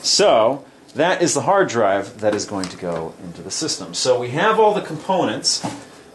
So that is the hard drive that is going to go into the system. So we have all the components.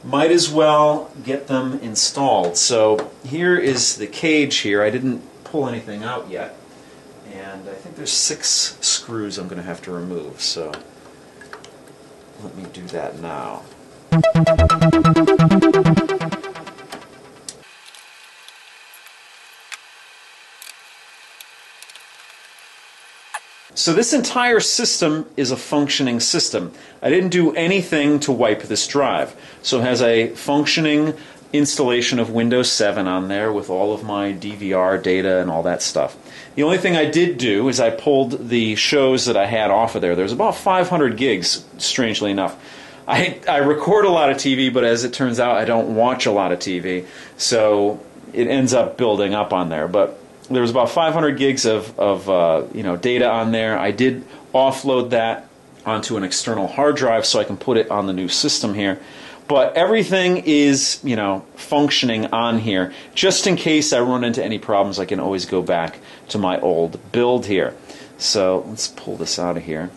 Might as well get them installed. So here is the cage here. I didn't pull anything out yet. And I think there's 6 screws I'm going to have to remove. So let me do that now. So this entire system is a functioning system. I didn't do anything to wipe this drive. So it has a functioning installation of Windows 7 on there with all of my DVR data and all that stuff. The only thing I did do is I pulled the shows that I had off of there. There's about 500 gigs, strangely enough. I record a lot of TV, but as it turns out, I don't watch a lot of TV, so it ends up building up on there. But there was about 500 gigs of data on there. I did offload that onto an external hard drive so I can put it on the new system here. But everything is, functioning on here. Just in case I run into any problems, I can always go back to my old build here. So let's pull this out of here.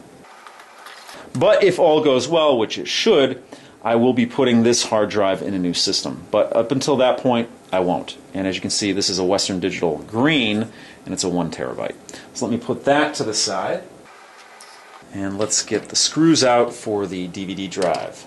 But if all goes well, which it should, I will be putting this hard drive in a new system. But up until that point, I won't. And as you can see, this is a Western Digital green, and it's a 1 terabyte. So let me put that to the side. And let's get the screws out for the DVD drive.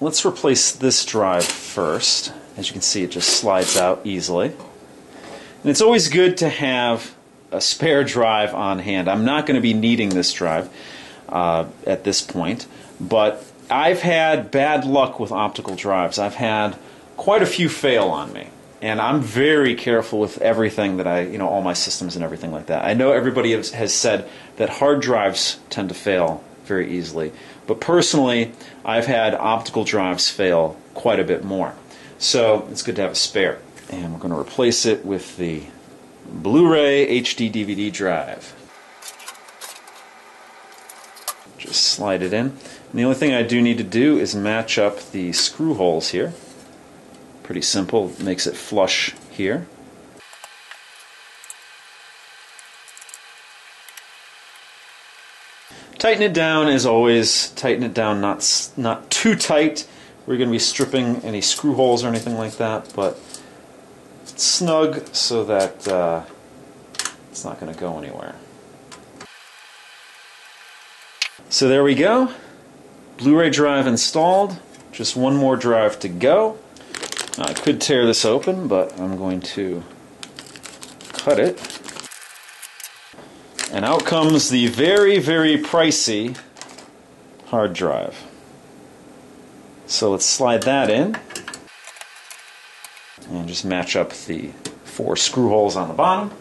Let's replace this drive first. As you can see, it just slides out easily. And it's always good to have a spare drive on hand. I'm not going to be needing this drive at this point, but I've had bad luck with optical drives. I've had quite a few fail on me, and I'm very careful with everything that all my systems and everything like that. I know everybody has said that hard drives tend to fail very easily, but personally, I've had optical drives fail quite a bit more. So it's good to have a spare. And we're going to replace it with the Blu-ray HD DVD drive. Just slide it in. And the only thing I do need to do is match up the screw holes here. Pretty simple. It makes it flush here. Tighten it down as always. Tighten it down not too tight. We're going to be stripping any screw holes or anything like that, but snug so that it's not going to go anywhere. So there we go. Blu-ray drive installed. Just one more drive to go. Now, I could tear this open, but I'm going to cut it. And out comes the very, very pricey hard drive. So let's slide that in. And just match up the 4 screw holes on the bottom.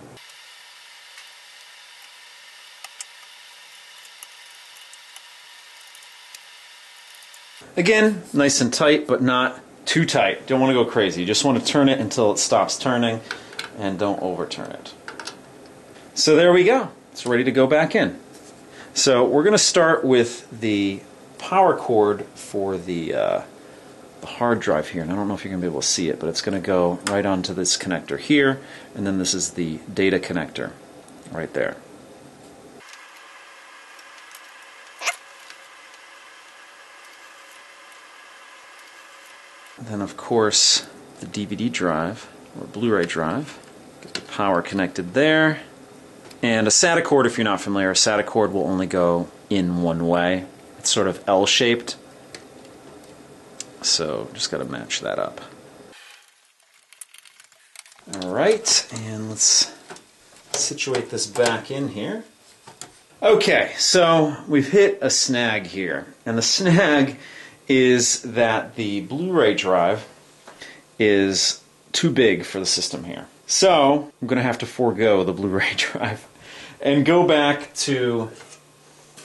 Again, nice and tight, but not too tight. Don't want to go crazy. You just want to turn it until it stops turning, and don't overturn it. So there we go. It's ready to go back in. So we're going to start with the power cord for the hard drive here, and I don't know if you're going to be able to see it, but it's going to go right onto this connector here, and then this is the data connector right there. And then of course the DVD drive, or Blu-ray drive. Get the power connected there. And a SATA cord, if you're not familiar, a SATA cord will only go in one way. It's sort of L-shaped. So just got to match that up. Alright, and let's situate this back in here. Okay, so we've hit a snag here. And the snag is that the Blu-ray drive is too big for the system here. So I'm going to have to forego the Blu-ray drive and go back to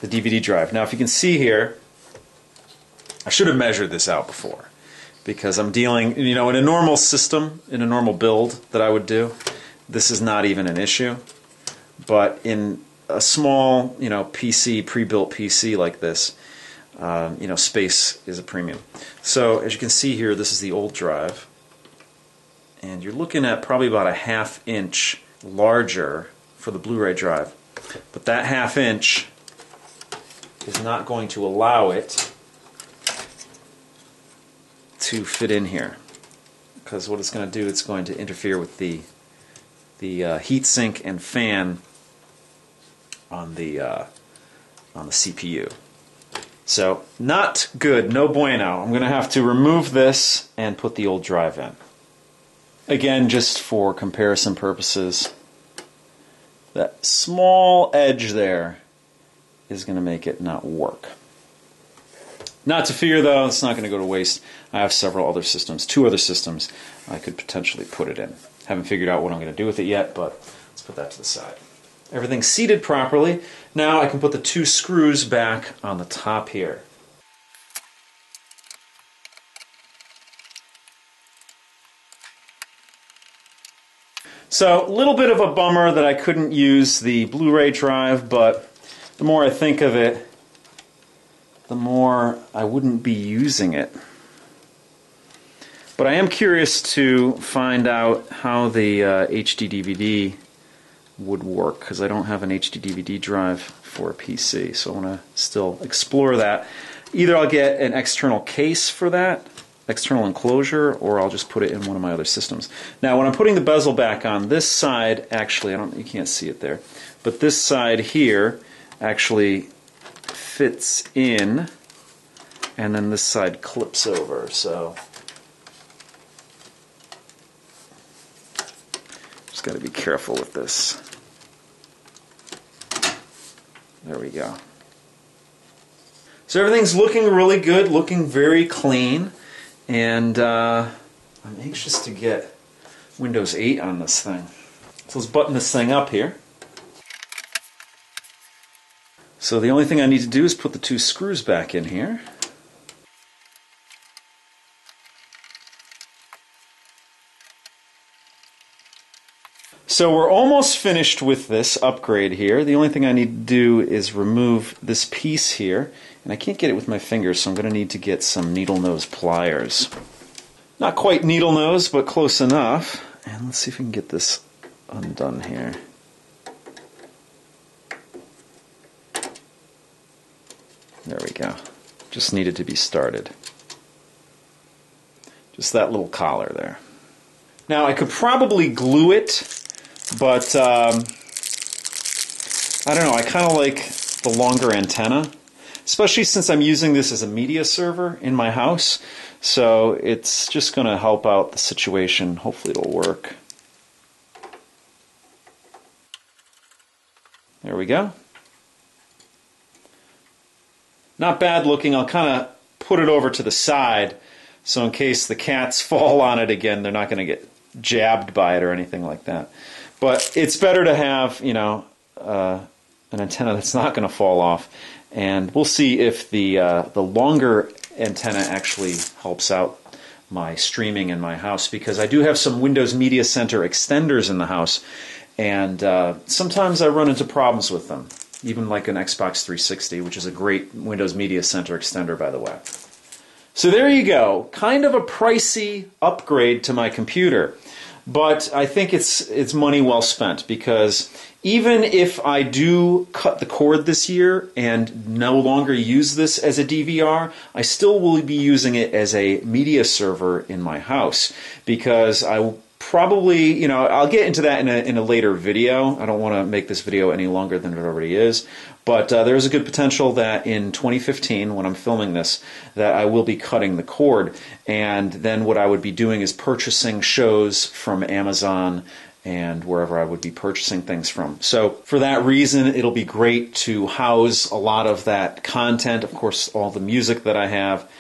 the DVD drive. Now if you can see here, I should have measured this out before, because I'm dealing, in a normal system, in a normal build that I would do, this is not even an issue. But in a small, PC, pre-built PC like this, space is a premium. So as you can see here, this is the old drive. and you're looking at probably about a 1/2 inch larger for the Blu-ray drive. But that 1/2 inch is not going to allow it to fit in here, because what it's going to do, it's going to interfere with the heat sink and fan on the CPU. So not good, no bueno. I'm going to have to remove this and put the old drive in. Again, just for comparison purposes, that small edge there is going to make it not work. Not to fear though, it's not going to go to waste. I have several other systems, 2 other systems I could potentially put it in. Haven't figured out what I'm going to do with it yet, but let's put that to the side. Everything's seated properly. Now I can put the 2 screws back on the top here. So, a little bit of a bummer that I couldn't use the Blu-ray drive, but the more I think of it, the more I wouldn't be using it. But I am curious to find out how the HD DVD would work, because I don't have an HD DVD drive for a PC, so I want to still explore that. Either I'll get an external case for that, external enclosure, or I'll just put it in one of my other systems. Now when I'm putting the bezel back on, this side actually, you can't see it there, but this side here actually fits in, and then this side clips over, so just got to be careful with this. There we go. So everything's looking really good, looking very clean, and I'm anxious to get Windows 8 on this thing. So let's button this thing up here. So the only thing I need to do is put the 2 screws back in here. So we're almost finished with this upgrade here. The only thing I need to do is remove this piece here, and I can't get it with my fingers, so I'm going to need to get some needle nose pliers. Not quite needle nose, but close enough. And let's see if we can get this undone here. There we go. Just needed to be started. Just that little collar there. Now I could probably glue it, but I don't know, I kind of like the longer antenna, especially since I'm using this as a media server in my house, so it's just going to help out the situation. Hopefully it'll work. There we go. Not bad looking. I'll kind of put it over to the side, so in case the cats fall on it again, they're not going to get jabbed by it or anything like that. But it's better to have, you know, an antenna that's not going to fall off, and we'll see if the longer antenna actually helps out my streaming in my house, because I do have some Windows Media Center extenders in the house, and sometimes I run into problems with them, even like an Xbox 360, which is a great Windows Media Center extender, by the way. So there you go, kind of a pricey upgrade to my computer. But I think it's money well spent, because even if I do cut the cord this year and no longer use this as a DVR, I still will be using it as a media server in my house, because I probably, you know, I'll get into that in a later video. I don't want to make this video any longer than it already is. But there's a good potential that in 2015, when I'm filming this, that I will be cutting the cord. And then what I would be doing is purchasing shows from Amazon and wherever I would be purchasing things from. So for that reason, it'll be great to house a lot of that content. Of course, all the music that I have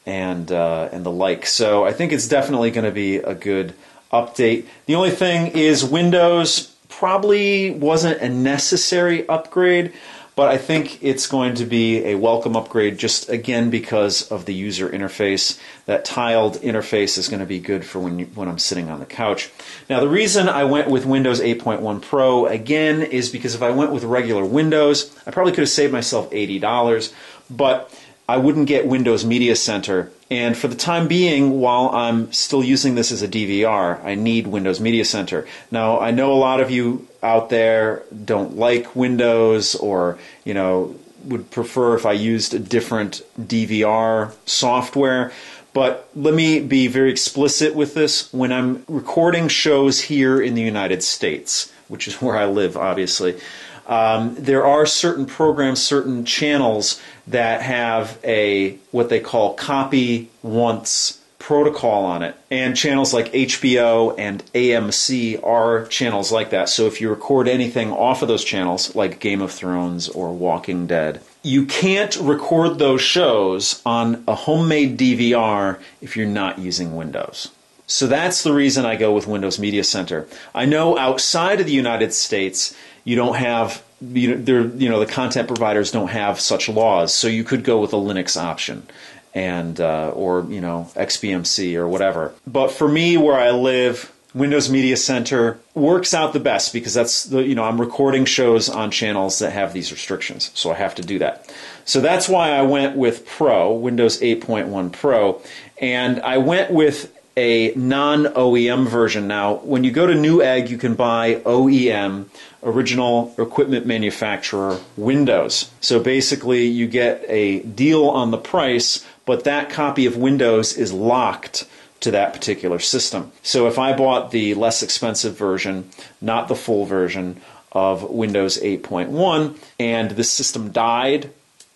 and the like. So I think it's definitely going to be a good update. The only thing is Windows probably wasn't a necessary upgrade, but I think it's going to be a welcome upgrade, just again because of the user interface. That tiled interface is going to be good for when I'm sitting on the couch. Now the reason I went with Windows 8.1 Pro again is because if I went with regular Windows, I probably could have saved myself $80, but I wouldn't get Windows Media Center And for the time being, while I'm still using this as a DVR, I need Windows Media Center. Now, I know a lot of you out there don't like Windows, or, you know, would prefer if I used a different DVR software. But let me be very explicit with this. When I'm recording shows here in the United States, which is where I live, obviously, there are certain programs, certain channels that have a what they call copy once protocol on it. And channels like HBO and AMC are channels like that. So if you record anything off of those channels, like Game of Thrones or Walking Dead, you can't record those shows on a homemade DVR if you're not using Windows. So that's the reason I go with Windows Media Center. I know outside of the United States, you don't have, the content providers don't have such laws, so you could go with a Linux option, and or XBMC or whatever. But for me, where I live, Windows Media Center works out the best, because that's I'm recording shows on channels that have these restrictions, so I have to do that. So that's why I went with Pro, Windows 8.1 Pro, and I went with a non-OEM version. Now, when you go to Newegg, you can buy OEM, Original Equipment Manufacturer, Windows. So basically, you get a deal on the price, but that copy of Windows is locked to that particular system. So if I bought the less expensive version, not the full version of Windows 8.1, and the system died,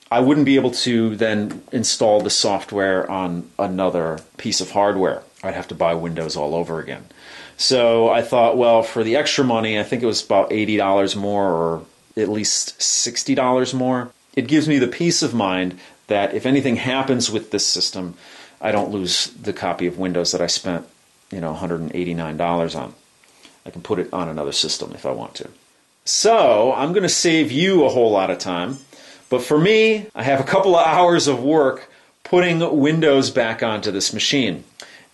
I wouldn't be able to then install the software on another piece of hardware. I'd have to buy Windows all over again. So I thought, well, for the extra money, I think it was about $80 more, or at least $60 more, it gives me the peace of mind that if anything happens with this system, I don't lose the copy of Windows that I spent, $189 on. I can put it on another system if I want to. So I'm going to save you a whole lot of time. But for me, I have a couple of hours of work putting Windows back onto this machine.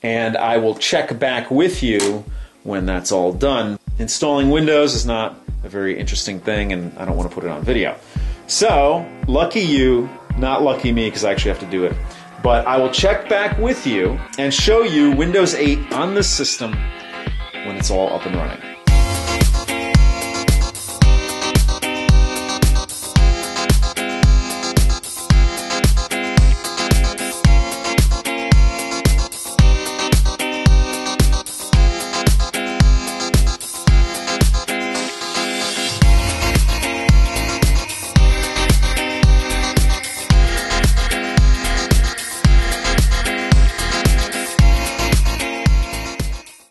And I will check back with you when that's all done. Installing Windows is not a very interesting thing, and I don't want to put it on video. So, lucky you, not lucky me, because I actually have to do it. But I will check back with you and show you Windows 8 on this system when it's all up and running.